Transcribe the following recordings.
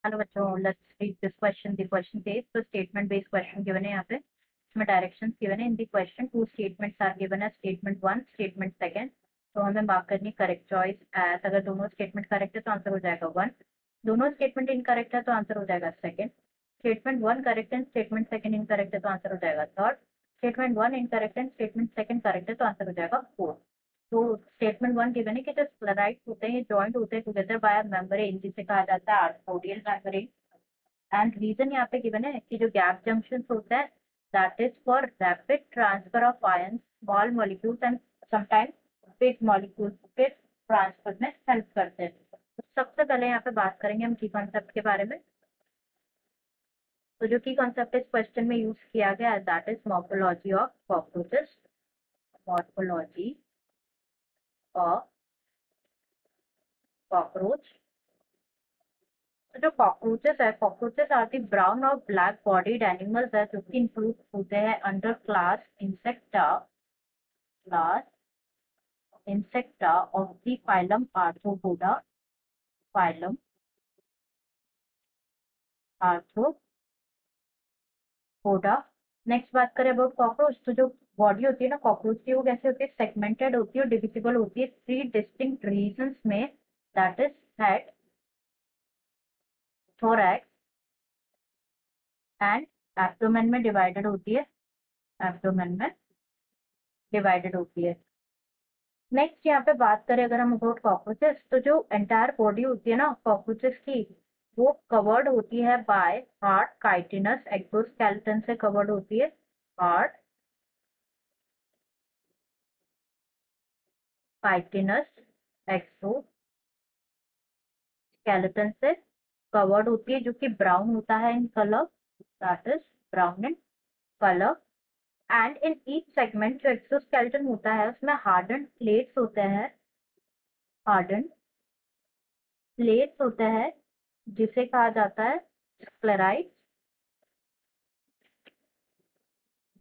Hello बच्चों, let's read this question. The question says, तो statement based question given है यहाँ पे. इसमें डायरेक्शंस गिवन है. In the question two statements are given है, स्टेटमेंट 1, स्टेटमेंट 2. तो हमें मार्क करनी करेक्ट चॉइस एज. अगर दोनों स्टेटमेंट करेक्ट है तो आंसर हो जाएगा 1. दोनों स्टेटमेंट इनकरेक्ट है तो आंसर हो जाएगा 2. स्टेटमेंट 1 करेक्ट है, स्टेटमेंट 2 इनकरेक्ट है तो आंसर हो जाएगा 3. स्टेटमेंट 1 इनकरेक्ट है, स्टेटमेंट 2 करेक्ट है तो आंसर हो जाएगा 4. तो स्टेटमेंट 1 गिवन है कि जो स्क्लेराइड्स होते हैं ये जॉइंट होते हैं टुगेदर बाय अ मेम्ब्रेन जिसे कहा जाता है आर्थोडियल मेम्ब्रेन. एंड रीजन यहाँ पे गिवन है कि जो गैप जंक्शन होता है that is for rapid transfer of ion small molecules and sometimes big molecules के ट्रांसफर में हेल्प करते हैं. तो सबसे पहले यहाँ पे बात करेंगे हम की कॉन्सेप्ट के बारे में. तो जो की कॉन्सेप्ट इस क्वेश्चन में यूज किया गया है that is morphology of cockroaches. Morphology of cockroach. तो जो कॉकरोचेस है, कॉकरोचेस आर दी ब्राउन और ब्लैक बॉडीड एनिमल्स है जो कि इंक्लूड होते हैं under class insecta of the phylum arthropoda. Phylum arthropoda. Next बात करें अबाउट कॉकरोच. तो जो बॉडी होती है ना कॉकरोच की वो कैसे होती है, सेगमेंटेड होती है और डिविजिबल होती है 3 डिस्टिंक्ट रीजन्स में. That is head, thorax and abdomen में डिवाइडेड होती है. एब्डोमेन में डिवाइडेड होती है. नेक्स्ट यहाँ पे बात करें अगर हम अबाउट कॉकरोचेस, तो जो एंटायर बॉडी होती है ना कॉकरोचेस की वो कवर्ड होती है बाय हार्ड काइटिनस एक्सोस्केलेटन से कवर्ड होती है. हार्ड काइटिनस एक्सोस्केलेटन से कवर्ड होती है जो कि ब्राउन होता है in colour. That is brown in colour. And in each segment जो एक्सोस्केलेटन होता है उसमें हार्डन प्लेट्स होते हैं. हार्डन प्लेट्स होते हैं जिसे कहा जाता है स्क्लेराइड्स.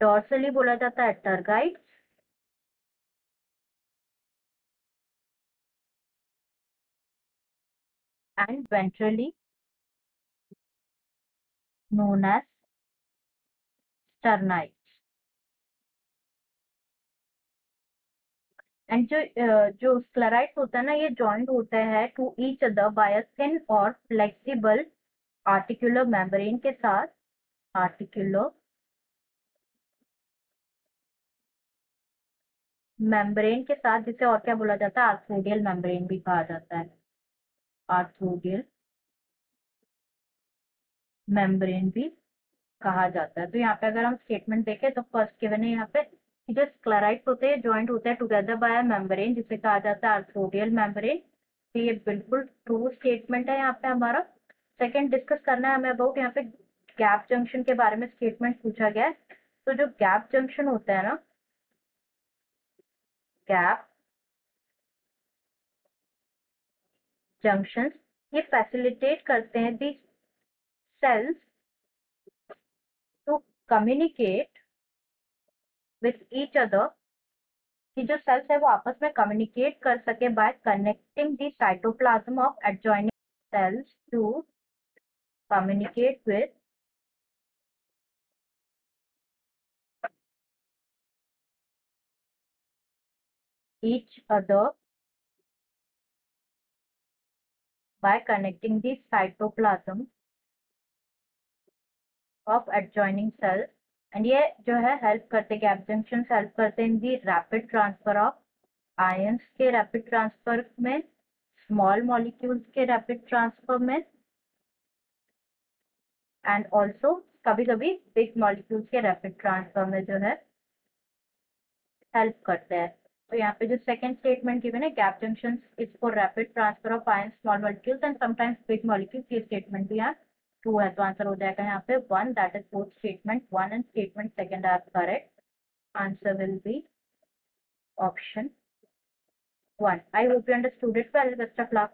डॉर्सली बोला जाता है tergites. And ventrally known as sternites. And जो स्क्लेराइड्स होता है ना ये जॉइंट होते हैं to each other by a thin और फ्लेक्सिबल आर्टिकुलर मेम्ब्रेन के साथ. आर्टिकुलर मेम्ब्रेन के साथ जिसे और क्या बोला जाता है, आर्थोडियल मेम्ब्रेन भी कहा जाता है. आर्थोडियल मेम्ब्रेन भी कहा जाता है. तो यहाँ पे अगर हम स्टेटमेंट देखें तो फर्स्ट गिवन है यहाँ पे कि जो स्क्लेराइड्स होते हैं जॉइंट होते हैं टुगेदर बाय मेम्ब्रेन जिसे कहा जाता है आर्थोडियल मेम्ब्रेन. तो ये बिल्कुल ट्रू स्टेटमेंट है यहाँ पे हमारा. सेकंड डिस्कस करना है हमें अबाउट यहाँ पे गैप जंक्शन के बारे में स्टेटमेंट पूछा गया है. तो जो गैप जंक्शन होता है ना, गैप जंक्शन ये फैसिलिटेट करते हैं the cells to communicate with each other. कि जो सेल्स है वो आपस में कम्युनिकेट कर सके by connecting the cytoplasm of adjoining cells to communicate with each other by connecting the cytoplasm of adjoining cells. And ये जो है हेल्प करते हैं गैप जंक्शन हेल्प करते हैं इन दी रैपिड ट्रांसफर ऑफ आयंस के रैपिड ट्रांसफर में, स्मॉल मॉलिक्यूल्स के रैपिड ट्रांसफर में एंड ऑल्सो कभी कभी बिग मॉलिक्यूल्स के रैपिड ट्रांसफर में जो है हेल्प करते हैं. तो यहाँ पे जो सेकंड स्टेटमेंट गिवन है gap junction is for rapid transfer of ion small molecules and sometimes big molecules, ये स्टेटमेंट भी यहाँ ट्रू है. तो आंसर हो जाएगा यहाँ पे 1. That is both statement 1 and statement 2 are correct. Answer will be option 1. I hope you understood it well. Best of luck.